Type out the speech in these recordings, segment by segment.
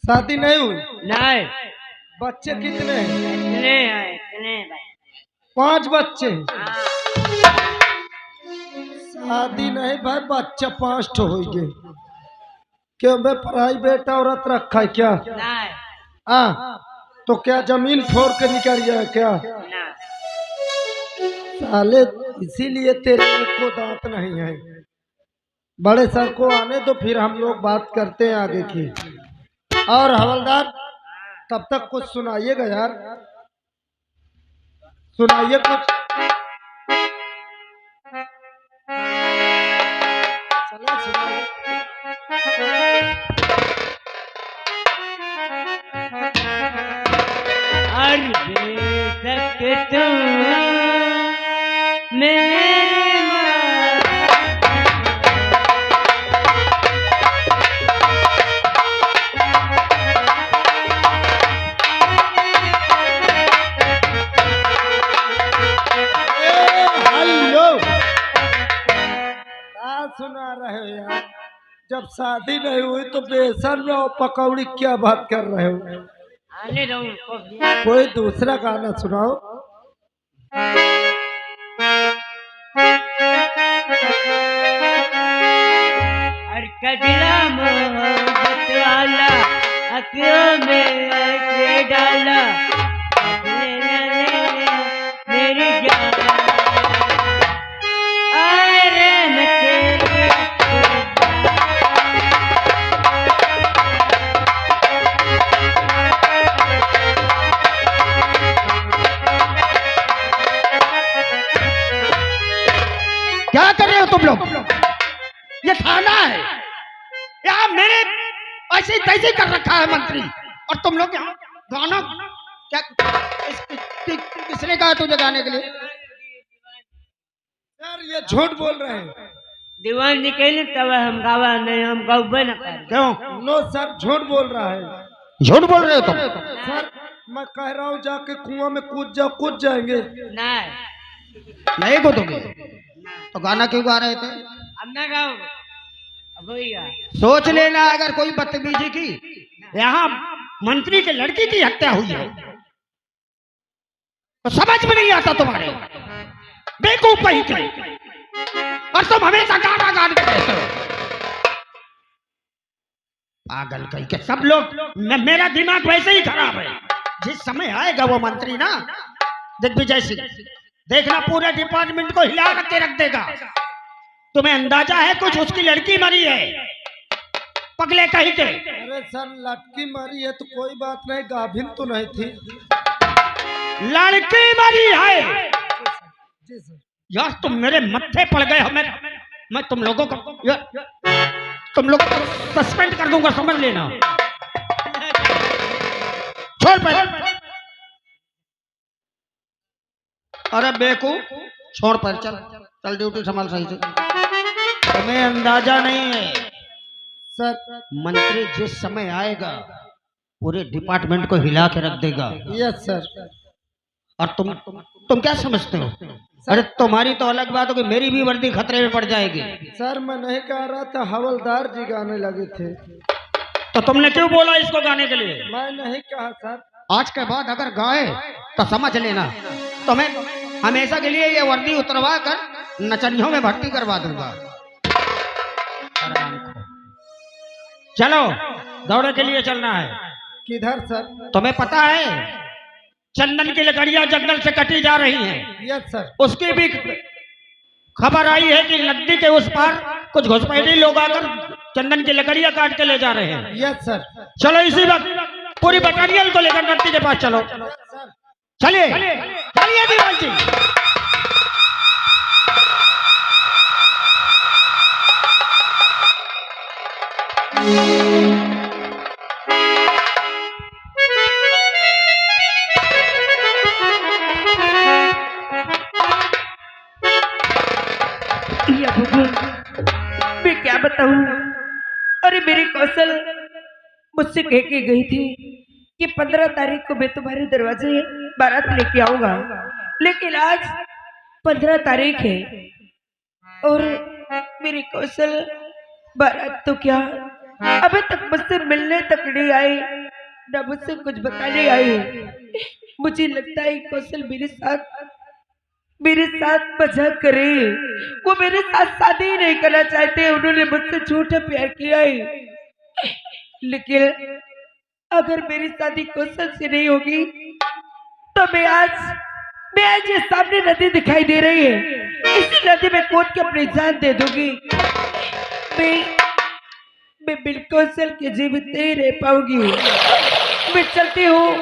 शादी नहीं हुई? नहीं। बच्चे कितने हैं? इतने हैं, इतने भाई। 5 बच्चे। हाँ। शादी नहीं भाई, बच्चा 5 ठो हो गए। क्यों बे, प्राइवेट औरत रखा है क्या? नहीं। हाँ, तो क्या जमीन फोड़ के निकल गया क्या? ना। साले, इसीलिए तेरे को दांत नहीं है। बड़े सर को आने दो, फिर हम लोग बात करते हैं आगे की। और हवलदार, तब तक कुछ सुनाइएगा यार, सुनाइए कुछ। चलो सुनाइए। हर बेशक तू मेरे हेलो, क्या सुना रहे हो यार? जब शादी नहीं हुई तो बेसन में और पकौड़ी क्या बात कर रहे हो? आने दो उनको। कोई दूसरा गाना सुनाओ। हर कजला मोहब्बत वाला अखियों में ऐसे डाला, मेरी जान अरे मैं तेरे क्या कर रहे हो तुम लोग? ये थाना है, यहाँ मेरे ऐसे तैसे कर रखा है मंत्री, और तुम लोग यहाँ गाना क्या? किसने कहा तुझे गाने के लिए? यार ये झूठ बोल रहे हैं। दीवान जी कहले तब हम गावा नहीं, हम गौबे न कर। क्यों नो सर, झूठ बोल रहा है। झूठ बोल रहे हो तुम? सर मैं कह रहा हूँ, जाके कुआं में कूद जाओ, कूद जाएंगे। नहीं नहीं कूदोगे तो गाना क्यों गा रहे थे? अब ना गाओ, अब होइगा। सोच लेना, अगर कोई बदतमीजी की, यहाँ मंत्री के लड़की की हत्या हुई है तो समझ में नहीं आता तुम्हारे, बेवकूफ कहीं के। और तुम हमेशा गाना गाने रहते हो, पागल कहीं के सब लोग। मेरा दिमाग वैसे ही खराब है। जिस समय आएगा वो मंत्री ना, दिग्विजय सिंह, देखना पूरे डिपार्टमेंट को हिला के रख देगा। तुम्हें अंदाजा है कुछ? उसकी लड़की मरी है, पगले कहीं के। अरे सर, लड़की मरी है तो कोई बात नहीं, गाभिन तो नहीं थी। लड़की मरी है जी सर। यार, तुम मेरे मत्थे पड़ गए हो। मैं तुम लोगों को तुम लोगों को सस्पेंड कर दूंगा, समझ लेना। छोड़ पर। अरे बेवकूफ, छोड़ पर, चल चल, ड्यूटी संभाल सही से। तुम्हें अंदाजा नहीं है सर। मंत्री जिस समय आएगा पूरे डिपार्टमेंट को हिला के रख देगा। Yes sir. और तुम क्या समझते हो? अरे तुम्हारी तो अलग बात होगी, मेरी भी वर्दी खतरे में पड़ जाएगी। सर मैं नहीं कह रहा था, हवलदार जी गाने लगे थे। तो तुमने क्यों बोला इसको गाने के लिए? मैं नहीं कहा सर। आज के बाद अगर गाए तो समझ लेना, तुम्हें हमेशा के लिए ये वर्दी उतरवा कर नचनियों में भर्ती करवा दूंगा। चलो, दौड़े के लिए चलना है। किधर सर? तुम्हें पता है चंदन की लकड़ियां जंगल से कटी जा रही हैं। Yes sir. उसकी भी खबर आई है कि नदी के उस पार कुछ घुसपैठी लोग आकर चंदन की लकड़ियां काट के ले जा रहे हैं। Yes sir. चलो इसी वक्त पूरी बटालियन को लेकर नदी के पास चलो। चलिए चलिए दीवान जी। मैं क्या बताऊं? अरे मेरी कौशल मुझसे कह के गई थी कि 15 तारीख को मैं तुम्हारे दरवाजे बारात लेके आऊंगा, लेकिन आज 15 तारीख है और मेरी कौशल बारात तो क्या अभी तक मुझसे मिलने तक नहीं आई, न मुझसे कुछ बताने आई। मुझे लगता है कौशल मेरे साथ मजाक करे। वो मेरे साथ शादी ही नहीं करना चाहते, उन्होंने मुझसे झूठा प्यार किया है। लेकिन अगर मेरी शादी कौशल से नहीं होगी तो मैं आज ये सामने नदी दिखाई दे रही है, इसी नदी में कूद के अपनी जान दे दूंगी। मैं मैं बिल्कुल कौशल के जीवित नहीं रह पाऊंगी। मैं चलती हूँ,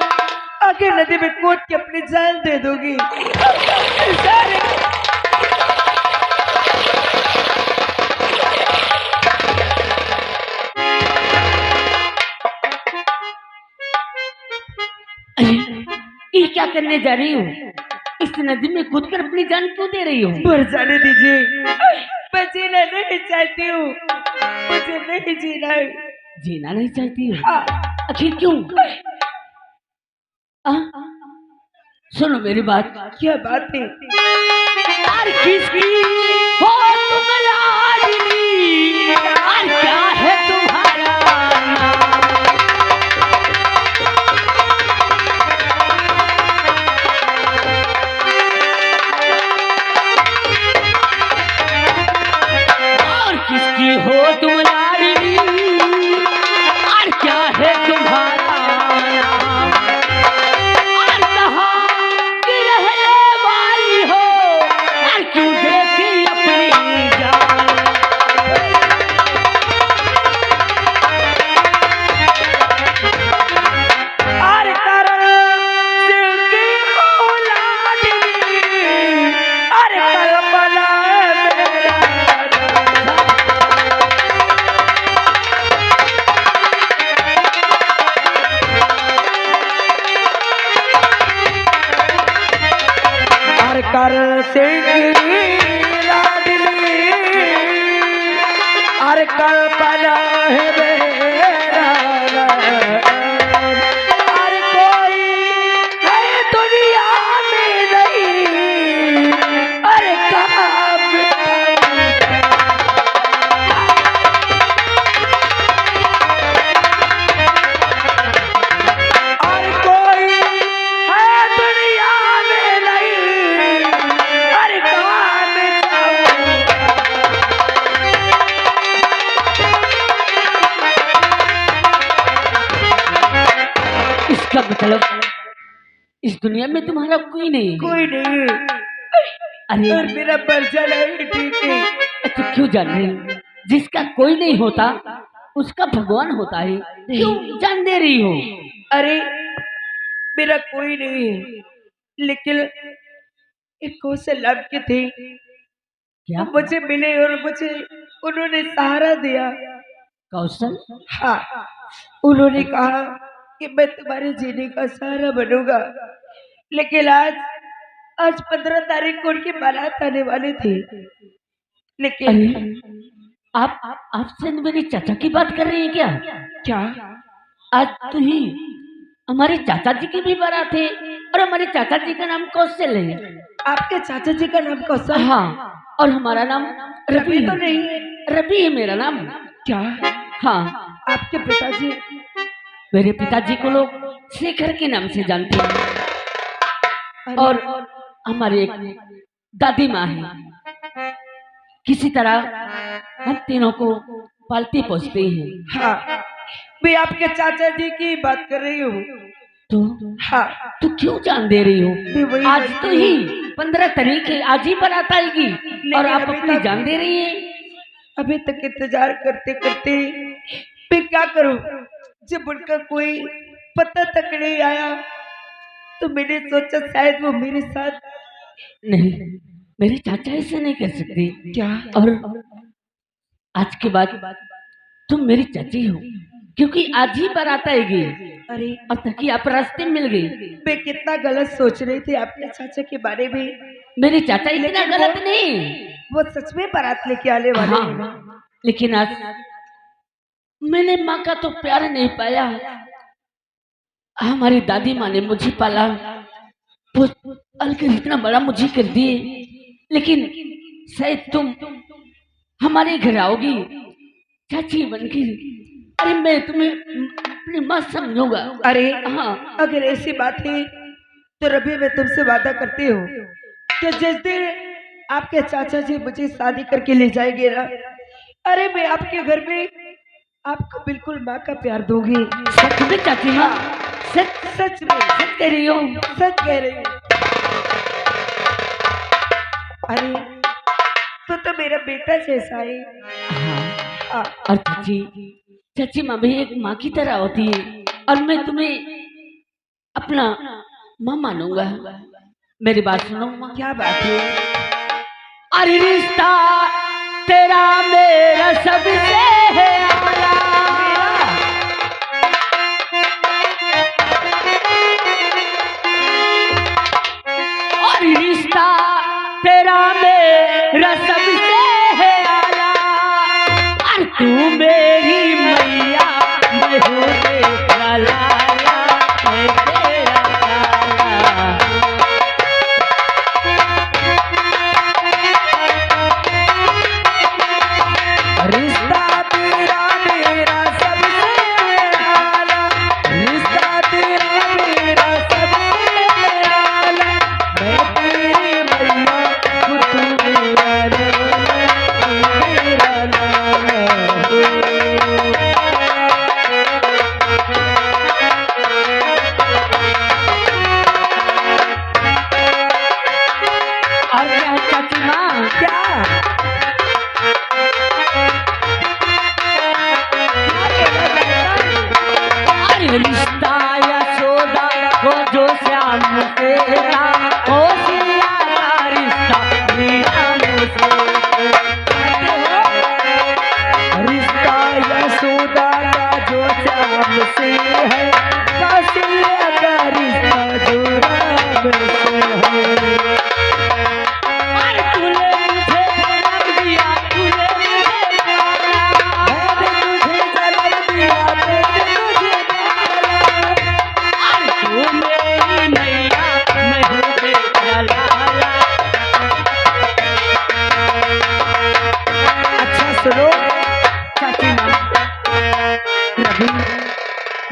आगे नदी में कूद के अपनी जान दे दूंगी। ये क्या करने जा रही हो? इस नदी में कूद कर अपनी जान क्यों दे रही हो? मर जाने दीजिए, मैं जीना नहीं चाहती हूँ, मुझे नहीं जीना है। जीना नहीं चाहती हो? हाँ। आखिर क्यों? आ? सुनो मेरी बात। क्या बात है? यार किसकी हो तुम लाडली, और क्या है तुम्हारा किसकी हो तुम लाडली, और क्या है तुम्हारा नाम, और कहाँ की रहने वाली हो, और क्यों देती अपनी जान। और कारण जिंदगी को लाडली, और कल्पना मेरा कर सिंगी लाडली, और कल्पना है मेरा, और कोई है दुनिया में नहीं, अरे कहाँ और कोई है दुनिया में नहीं, अरे कहाँ में इसका मतलब इस दुनिया में तुम्हारा कोई नहीं है? कोई नहीं। अरे और मेरा बर्जन है, ठीक है। तो क्यों जान रही हो? जिसका कोई नहीं होता उसका भगवान होता है, क्यों जान दे रही हो? अरे मेरा कोई नहीं है, लेकिन एक कौशल नाम के थे, क्या? वो मुझे मिले और मुझे उन्होंने सहारा दिया। कौशल? हाँ, उन्होंने कहा कि मैं तुम्हारे जीने का सहारा बनूंगा। लेकिन आज 15 तारीख को उनकी बारात आने वाली थी, लेकिन अरे आपसे मेरे चाचा की बात कर रही है क्या? क्या? आज तो ही हमारे चाचा जी की भी बारात है, और हमारे चाचा जी का नाम कौशल है। आपके चाचा जी का नाम कौशल? हाँ, और हमारा नाम रवि तो नहीं है। रवि है मेरा नाम। क्या? हाँ, आपके पिताजी? मेरे पिताजी को लोग शेखर के नाम से जानते हैं, अरे, और हमारे एक दादी माँ है। किसी तरह हम तीनों को पालते पोसते हैं। हाँ, मैं आपके चाचा जी की बात कर रही हूँ। तो हाँ, तू क्यों जान दे रही मैं हो? वही आज तो ही 15 तारीख है, आज ही बारात आएगी और आप अभी अपनी तक- जान दे रही है। अभी तक इंतजार करते करते मैं क्या करूं? जब उनका कोई पता तक नहीं आया तो मैंने सोचा शायद वो मेरे साथ। नहीं, मेरे चाचा ऐसे नहीं कर सकते। क्या? और आज के बाद तुम मेरी चाची हो, क्योंकि आज ही बारात आएगी। अरे, और ताकि आप रास्ते में मिल गई। मैं कितना गलत सोच रही थी आपके चाचा के बारे में। मेरे चाचा इतना लेकिन गलत वो- नहीं। वो सच में बारात लेके आने वाले हैं ना? हाँ, लेकिन आज मैंने माँ का तो प्यार नहीं पाया। हमारी दादी माँ ने मुझे पाला, वो अलकर इतना बड़ा मुझे कर दिए। लेकिन शायद तुम हमारे घर आओगी चाची बनकर, अरे मैं तुम्हें अपनी माँ समझूंगा। अरे हाँ अगर ऐसी बात है तो रवि मैं तुमसे वादा करती हूँ कि जिस दिन आपके चाचा जी मुझे शादी करके ले जाएंगे ना, अरे मैं आपके घर में आपको बिल्कुल माँ का प्यार दूंगी। सच में चाची माँ? सच सच में, सच कह रही हो? सच कह रही हूँ। अरे तो मेरा बेटा जैसा है। हाँ। हाँ, और चाची माँ भी एक माँ की तरह होती है और मैं तुम्हें अपना माँ मानूंगा। मेरी बात सुनो माँ। क्या बात है? अरे रिश्ता तेरा मेरा सबसे है आला। और रिश्ता तेरा मेरा सबसे है आला। और तू मेरी मैया मैं हूँ तेरा लाला, मैं तेरा लाला। रिश्ता तेरा मेरा सबसे आला, रिश्ता तेरा मेरा सबसे आला, मैं तेरी मैया हूँ तू मेरा लाला, मेरा लाला हो। और क्या है चाची माँ? क्या अरे रिश्ता या सौदा हो जो श्याम तेरा, हो सिया का रिश्ता मीरा मुझसे। रिश्ता यशोदा का जो श्याम से है, कौशल्या का रिश्ता जो राम से है। अरे तूने मुझे जन्म दिया, तूने मुझे पाला। मैंने तुझे जन्म दिया, मैंने तुझे पाला। अरे तू मेरी मैया मैं हूँ तेरा लाला। अच्छा सुनो चाची माँ। रवि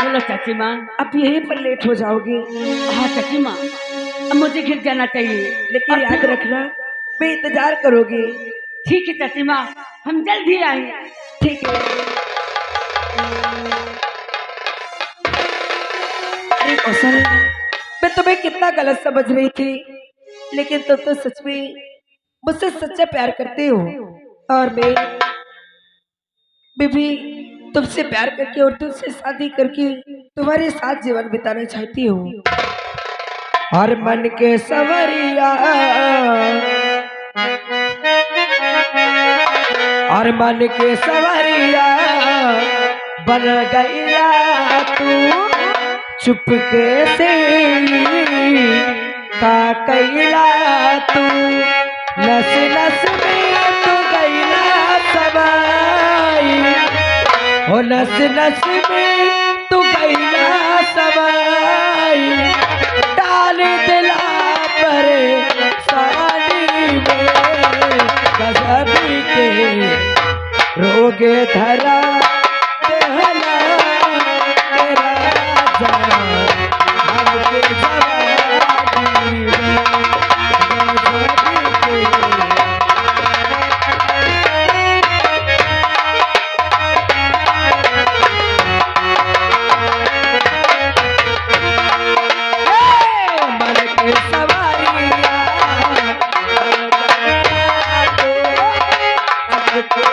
बोलो चाची माँ। अब यहीं पर लेट हो जाओगे, हाँ चाची माँ, अब मुझे घर जाना चाहिए। लेकिन और याद फिर- रखना मैं इंतजार करोगे। ठीक है चाची माँ, हम जल्द ही आएंगे। ठीक है। अरे कौशल, मैं तुम्हें कितना गलत समझ रही थी, लेकिन तुम तो सच में मुझसे सच्चा प्यार करते हो। और मैं भी तुमसे प्यार करके और तुमसे शादी करके तुम्हारे साथ जीवन बिताना चाहती हूँ। हर मन के सवरिया, हर मन के सवरिया बन गईला तू, चुपके से का कैला तू, नस नस में तू गईला समाई, हो नस नस में तू गईला समाई, डाल दिला पर सानी में गजब के रोगे धरा देहला तेरा जान हमके जवानी में गजब के। मन के सवारिया अब के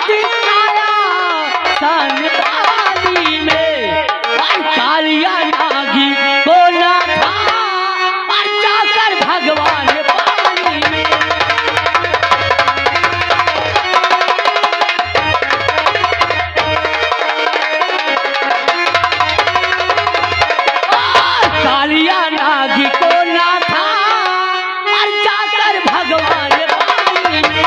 दिखाया सन पानी में, और कालिया नागी को ना था, और जाकर भगवान पानी में। कालिया नागी को ना था, और जाकर भगवान पानी में।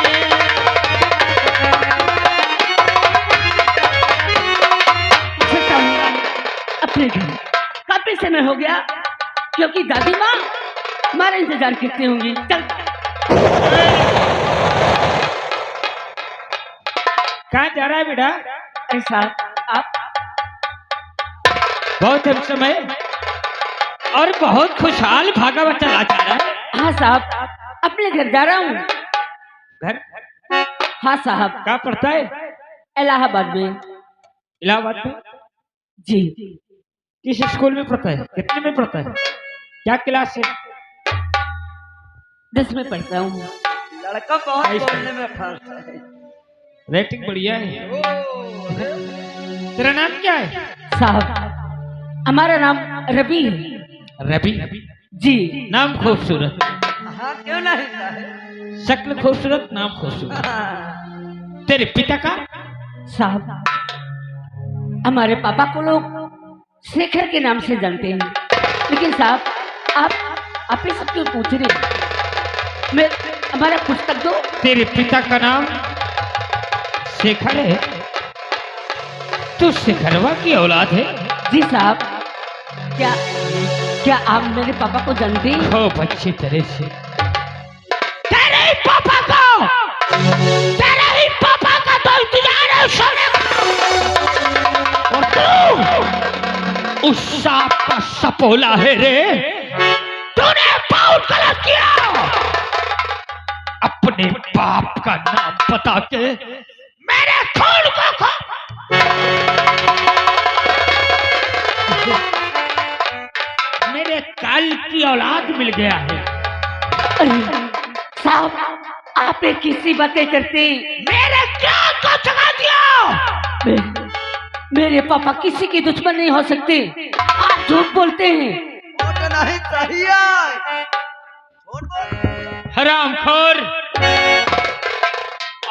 अपने घर काफी समय हो गया, क्योंकि दादी माँ हमारा इंतजार करती होंगी। चल। कहाँ जा रहा है बेटा? अरे साहब आप बहुत हम समय और बहुत खुशहाल भागा चला जा रहा है। हाँ साहब अपने घर जा रहा हूँ। घर हाँ साहब कहाँ पढ़ता है? इलाहाबाद में। इलाहाबाद में? जी किस स्कूल में पढ़ता है? कितने में पढ़ता है? क्या क्लास है? 10 में पढ़ता हूँ। लड़का बहुत बोलने में फर्स्ट है। रेटिंग बढ़िया है। तेरा नाम क्या है? साहब हमारा नाम रवि है। रवि? जी नाम खूबसूरत, हाँ क्यों नहीं है? शक्ल खूबसूरत, नाम खूबसूरत। हाँ। तेरे पिता का? साहब हमारे पापा को लोग शेखर के नाम से जानते हैं, लेकिन साहब आप ही सब क्यों पूछ रहे हैं? मैं हमारा पुस्तक दो। तेरे पिता का नाम शेखर है? तू शेखरवा की औलाद है? जी साहब क्या आप मेरे पापा को जानते हैं? खूब अच्छी तरह से। तेरे ही पापा तो इंतजार है सोने का। और तू उस सांप का सपोला है रे। तूने बहुत गलत किया। अपने बाप का नाम बता के मेरे खून को मेरे काल की औलाद मिल गया है। अरे साहब आप एक किसी बातें करते मेरे क्या को जगा दिया। मेरे पापा किसी के दुश्मन नहीं हो सकते। आप झूठ बोलते हैं। वो तो नहीं चाहिए। हरामखोर,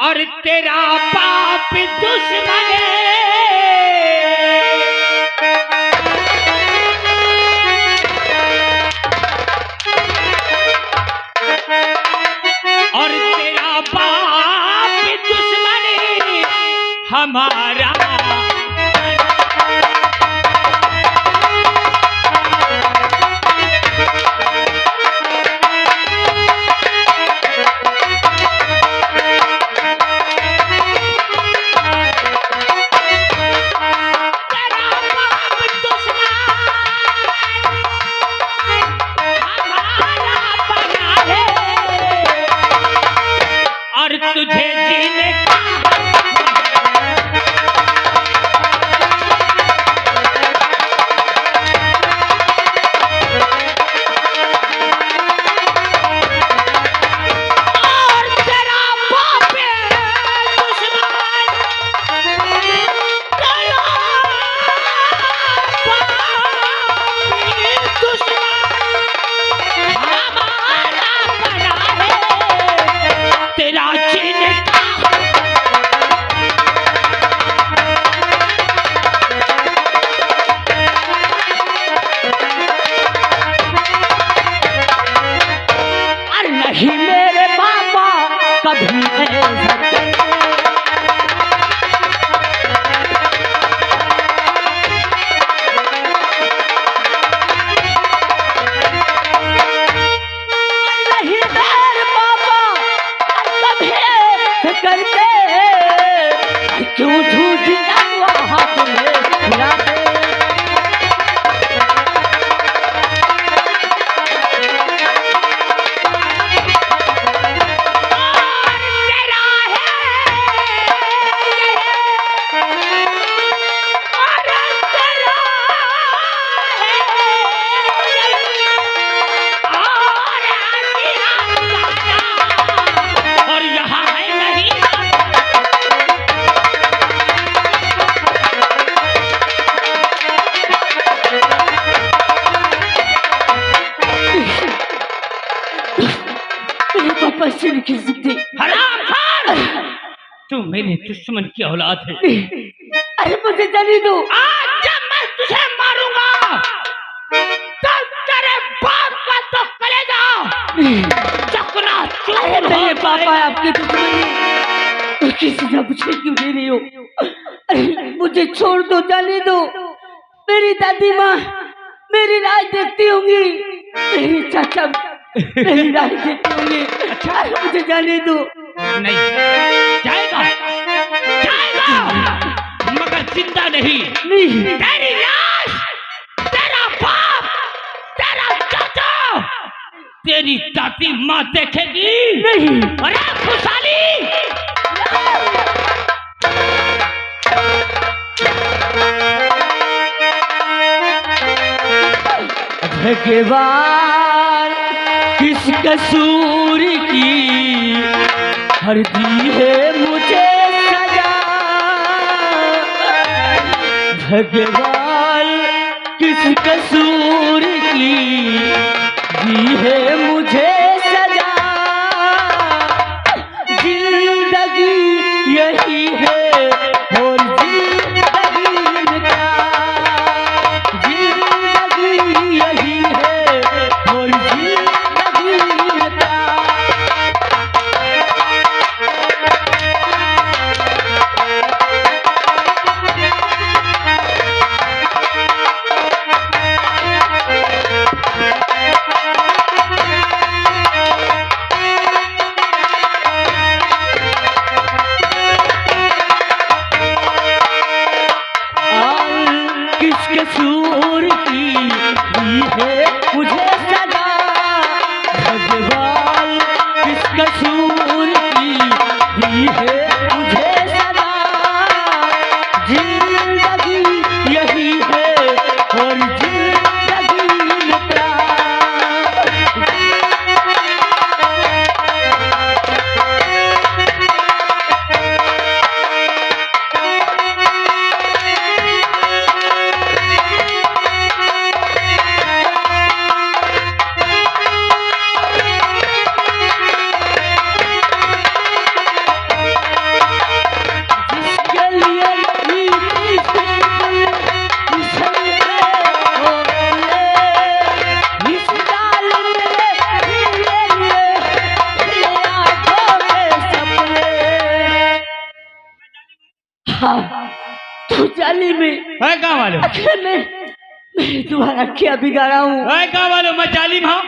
और तेरा बाप दुश्मन है। और तेरा बाप दुश्मन हमारा। और तुझे जीने का मेरे दुश्मन की औलाद है। अरे मुझे जाने दो। आज जब मैं तुझे मारूंगा तो तेरे बाप का तो कलेजा चकना चूर अरे हो मेरे पापा जाएगा। आपके दुश्मन हैं। तो किसी से मुझे क्यों दे रही हो? अरे मुझे छोड़ दो, जाने दो। मेरी दादी माँ मेरी राह देखती होंगी, मेरे चाचा मेरी राह देखती होंगी। अच्छा मुझे जाने दो। नहीं जाएगा, जाएगा मगर जिंदा नहीं। नहीं तेरी लाश, तेरा बाप, तेरा चाचा, तेरी दादी माँ देखेगी। नहीं। अरे खुशहाली भगवान किस कसूर की हर दी है मुझे सजा। भगवान किस कसूर की दी है मुझे सजा। जिंदगी यही है और जिंदगी इनका। जिंदगी यही है और जिंदगी इनका। किस कसूर की दी है मुझे सदा। भगवान किस कसूर की दी है मुझे सदा। जिंदगी यही है और जिंदगी इनका। जिसके लिए इस डाल तू जाली में है गाँव वालों, आखिर में मैं तुम्हारा क्या बिगाड़ा हूँ? है गाँव वालों, मैं जालिम हूँ।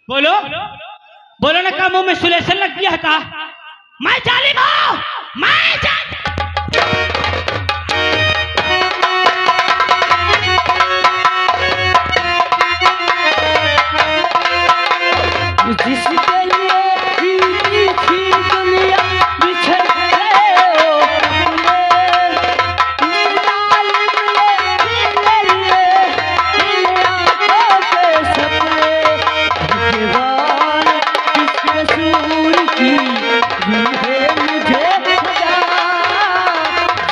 बोलो बोलो ना, कामों में सुलेशन लग गया था। मैं जालिम हूँ, मैं जिसके लिए जीती थी दुनिया बिछड़ गए हो अपने। इस जालिम ने लिए इन आंखों के सपने। भगवान किस कसूर की दी है मुझे सजा।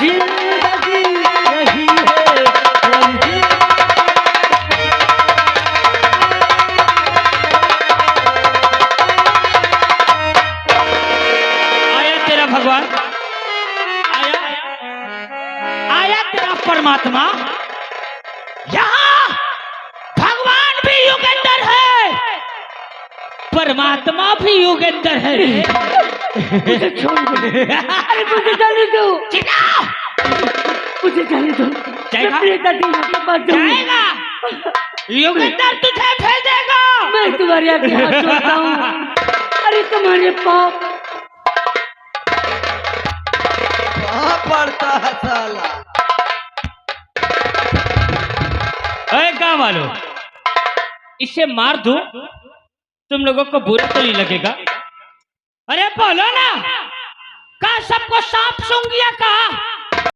जिंदगी यही है और आया तेरा भगवान, आया आया तेरा परमात्मा। यहाँ भगवान भी युगेंद्र है, परमात्मा भी युगेंद्र है। मुझे छोड़ दो। अरे मुझे जाने दो, चिल्लाओ, मुझे जाने दो। जाएगा? मैं अपनी दादी माँ के पास जाऊंगी। जाएगा, युगेंद्र तुझे भेजेगा। मैं तुम्हारे आगे हाथ जोड़ता हूँ। अरे तुम्हारे पाप पड़ता है साला। अरे गाँव वालों, इसे मार दो, तुम लोगों को बुरा तो नहीं लगेगा? अरे बोलो ना, का सबको सांप सूंघ गया का?